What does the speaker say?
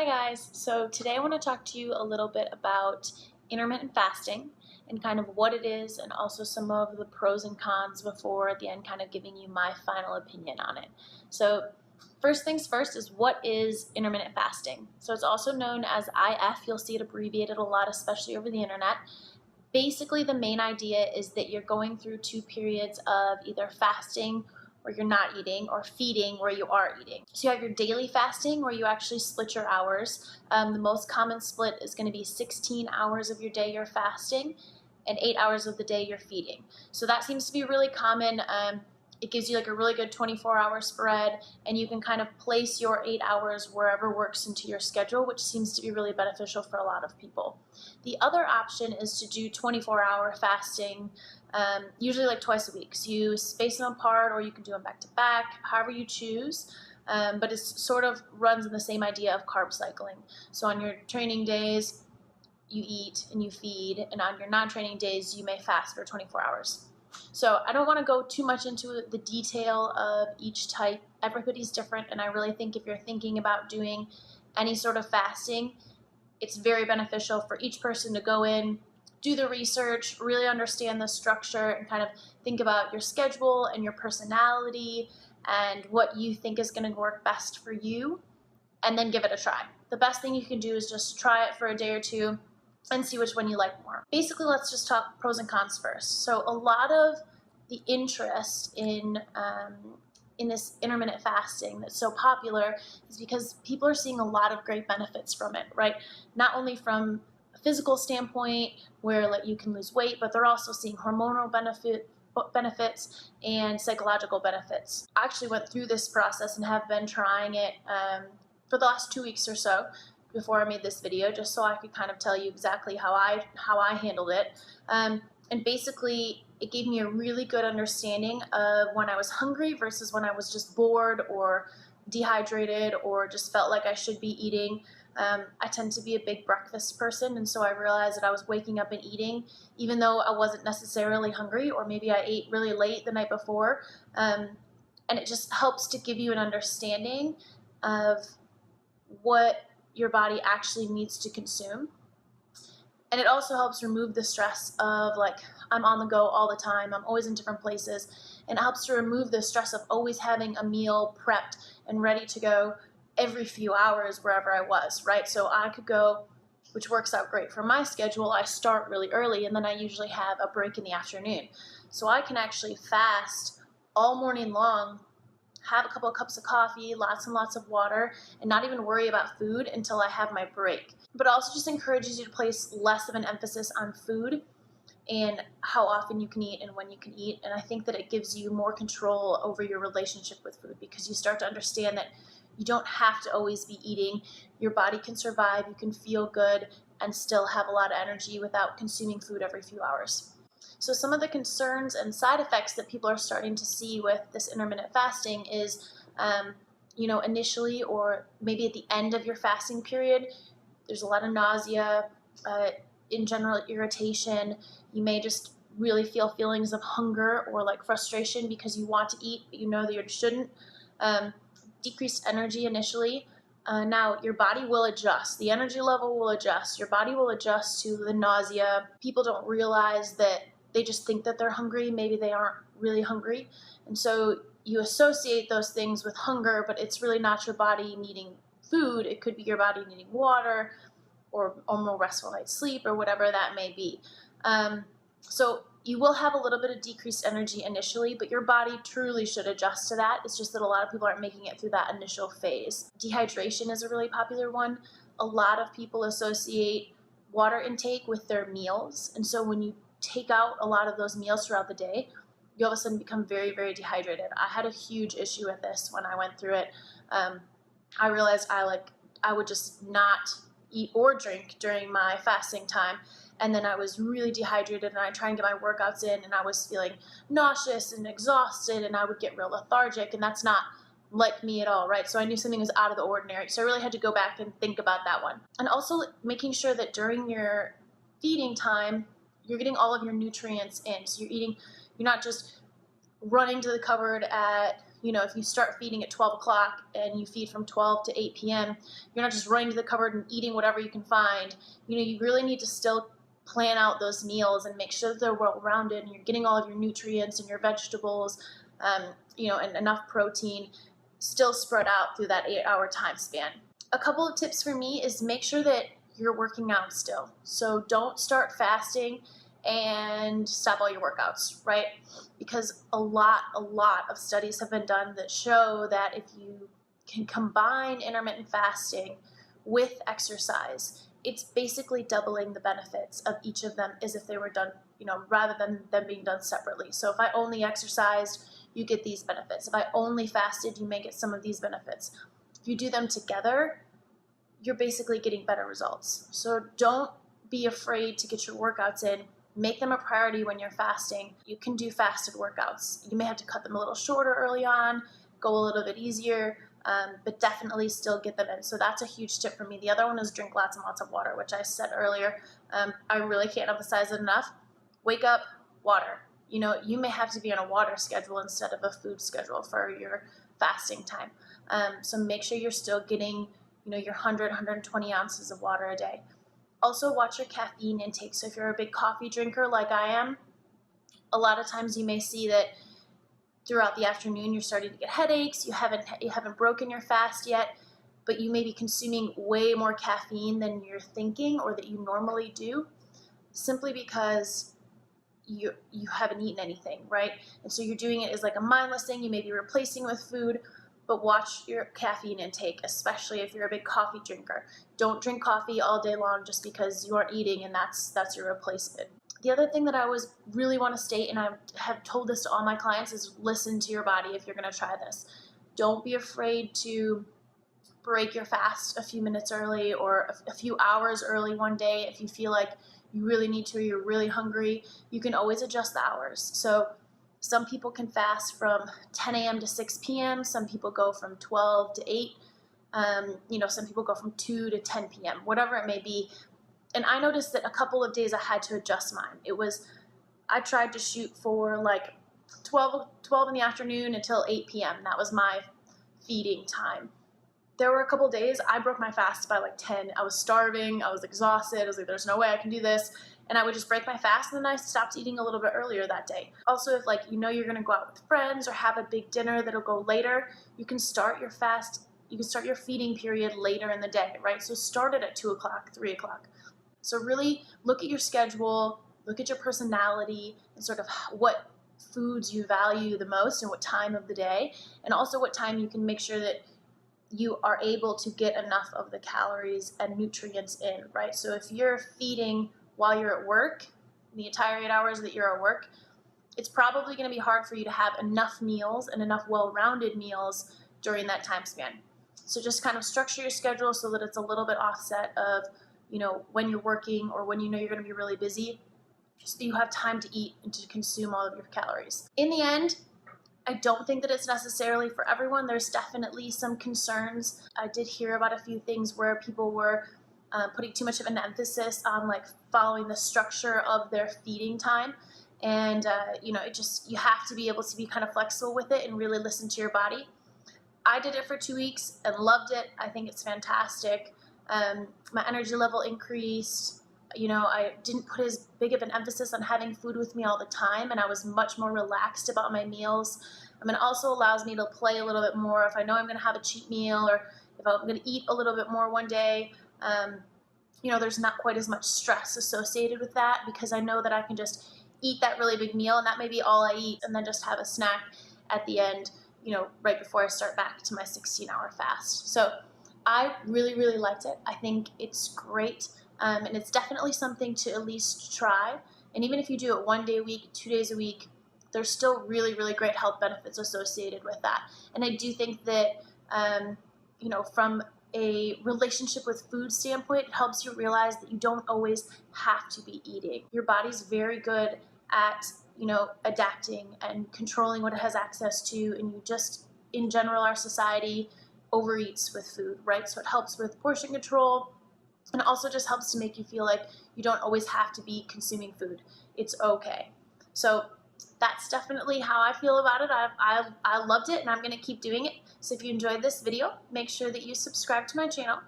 Hi guys, so today I want to talk to you a little bit about intermittent fasting and kind of what it is and also some of the pros and cons before at the end kind of giving you my final opinion on it. So first things first is what is intermittent fasting? So it's also known as IF, you'll see it abbreviated a lot, especially over the internet. Basically the main idea is that you're going through two periods of either fasting where you're not eating, or feeding where you are eating. So you have your daily fasting where you actually split your hours. The most common split is going to be 16 hours of your day you're fasting and 8 hours of the day you're feeding. So that seems to be really common. It gives you like a really good 24-hour spread, and you can kind of place your 8 hours wherever works into your schedule, which seems to be really beneficial for a lot of people. The other option is to do 24-hour fasting, usually like twice a week. So you space them apart, or you can do them back to back, however you choose. But it sort of runs in the same idea of carb cycling. So on your training days, you eat and you feed, and on your non-training days, you may fast for 24 hours. So I don't want to go too much into the detail of each type. Everybody's different, and I really think if you're thinking about doing any sort of fasting, it's very beneficial for each person to go in, do the research, really understand the structure, and kind of think about your schedule and your personality and what you think is going to work best for you, and then give it a try. The best thing you can do is just try it for a day or two and see which one you like more. Basically, let's just talk pros and cons first. So a lot of the interest in this intermittent fasting that's so popular is because people are seeing a lot of great benefits from it, right? Not only from a physical standpoint where like you can lose weight, but they're also seeing hormonal benefits and psychological benefits. I actually went through this process and have been trying it for the last 2 weeks or so before I made this video, just so I could kind of tell you exactly how I handled it. And basically, it gave me a really good understanding of when I was hungry versus when I was just bored or dehydrated or just felt like I should be eating. I tend to be a big breakfast person, and so I realized that I was waking up and eating even though I wasn't necessarily hungry, or maybe I ate really late the night before. And it just helps to give you an understanding of what your body actually needs to consume. And it also helps remove the stress of like, I'm on the go all the time, I'm always in different places, and it helps to remove the stress of always having a meal prepped and ready to go every few hours wherever I was, right? So I could go, which works out great for my schedule, I start really early and then I usually have a break in the afternoon. So I can actually fast all morning long, have a couple of cups of coffee, lots and lots of water, and not even worry about food until I have my break. But it also just encourages you to place less of an emphasis on food and how often you can eat and when you can eat. And I think that it gives you more control over your relationship with food, because you start to understand that you don't have to always be eating. Your body can survive, you can feel good, and still have a lot of energy without consuming food every few hours. So some of the concerns and side effects that people are starting to see with this intermittent fasting is, initially or maybe at the end of your fasting period, there's a lot of nausea, in general irritation. You may just really feel feelings of hunger or like frustration because you want to eat, but you know that you shouldn't. Decreased energy initially. Now, your body will adjust. The energy level will adjust. Your body will adjust to the nausea. People don't realize that they just think that they're hungry. Maybe they aren't really hungry. And so you associate those things with hunger, but it's really not your body needing food. It could be your body needing water or more restful night's sleep or whatever that may be. So you will have a little bit of decreased energy initially, but your body truly should adjust to that. It's just that a lot of people aren't making it through that initial phase. Dehydration is a really popular one. A lot of people associate water intake with their meals. And so when you take out a lot of those meals throughout the day, you all of a sudden become very, very dehydrated. I had a huge issue with this when I went through it. I realized I would just not eat or drink during my fasting time. And then I was really dehydrated, and I'd try and get my workouts in, and I was feeling nauseous and exhausted, and I would get real lethargic, and that's not like me at all, right? So I knew something was out of the ordinary. So I really had to go back and think about that one. And also making sure that during your feeding time, you're getting all of your nutrients in. So you're not just running to the cupboard at if you start feeding at 12 o'clock and you feed from 12 to 8 p.m., you're not just running to the cupboard and eating whatever you can find. You really need to still plan out those meals and make sure that they're well-rounded and you're getting all of your nutrients and your vegetables, and enough protein still spread out through that 8-hour time span. A couple of tips for me is make sure that you're working out still. So don't start fasting and stop all your workouts, right? Because a lot of studies have been done that show that if you can combine intermittent fasting with exercise, it's basically doubling the benefits of each of them as if they were done, rather than them being done separately. So if I only exercised, you get these benefits. If I only fasted, you may get some of these benefits. If you do them together, you're basically getting better results. So don't be afraid to get your workouts in. Make them a priority when you're fasting. You can do fasted workouts. You may have to cut them a little shorter early on, go a little bit easier, but definitely still get them in. So that's a huge tip for me. The other one is drink lots and lots of water, which I said earlier. I really can't emphasize it enough. Wake up, water. You may have to be on a water schedule instead of a food schedule for your fasting time. So make sure you're still getting, your 100, 120 ounces of water a day. Also, watch your caffeine intake. So if you're a big coffee drinker like I am, a lot of times you may see that throughout the afternoon you're starting to get headaches. You haven't broken your fast yet, but you may be consuming way more caffeine than you're thinking or that you normally do, simply because you haven't eaten anything, right? And so you're doing it as like a mindless thing. You may be replacing with food, but watch your caffeine intake, especially if you're a big coffee drinker. Don't drink coffee all day long just because you aren't eating and that's your replacement. The other thing that I really want to state, and I have told this to all my clients, is listen to your body if you're going to try this. Don't be afraid to break your fast a few minutes early or a few hours early one day if you feel like you really need to or you're really hungry. You can always adjust the hours. So some people can fast from 10 a.m. to 6 p.m. Some people go from 12 to 8. Some people go from 2 to 10 p.m., whatever it may be. And I noticed that a couple of days I had to adjust mine. I tried to shoot for like 12 in the afternoon until 8 p.m. That was my feeding time. There were a couple of days I broke my fast by like 10. I was starving. I was exhausted. I was like, there's no way I can do this. And I would just break my fast, and then I stopped eating a little bit earlier that day. Also, if you're going to go out with friends or have a big dinner that'll go later, you can start your fast. You can start your feeding period later in the day, right? So start it at 2 o'clock, 3 o'clock. So really look at your schedule, look at your personality, and sort of what foods you value the most and what time of the day, and also what time you can make sure that you are able to get enough of the calories and nutrients in, right? So if you're feeding while you're at work, the entire 8 hours that you're at work, it's probably going to be hard for you to have enough meals and enough well-rounded meals during that time span. So just kind of structure your schedule so that it's a little bit offset of, when you're working or when you're going to be really busy, so that you have time to eat and to consume all of your calories. In the end, I don't think that it's necessarily for everyone. There's definitely some concerns. I did hear about a few things where people were putting too much of an emphasis on following the structure of their feeding time. And, you have to be able to be kind of flexible with it and really listen to your body. I did it for 2 weeks and loved it. I think it's fantastic. My energy level increased. I didn't put as big of an emphasis on having food with me all the time, and I was much more relaxed about my meals. It also allows me to play a little bit more if I know I'm going to have a cheat meal or if I'm going to eat a little bit more one day. There's not quite as much stress associated with that because I know that I can just eat that really big meal, and that may be all I eat, and then just have a snack at the end, right before I start back to my 16-hour fast. So I really, really liked it. I think it's great. And it's definitely something to at least try. And even if you do it 1 day a week, 2 days a week, there's still really, really great health benefits associated with that. And I do think that, from a relationship with food standpoint, it helps you realize that you don't always have to be eating. Your body's very good at, adapting and controlling what it has access to. And you just, in general, our society overeats with food, right? So it helps with portion control. And it also just helps to make you feel like you don't always have to be consuming food. It's okay. So that's definitely how I feel about it. I loved it, and I'm going to keep doing it. So if you enjoyed this video, make sure that you subscribe to my channel.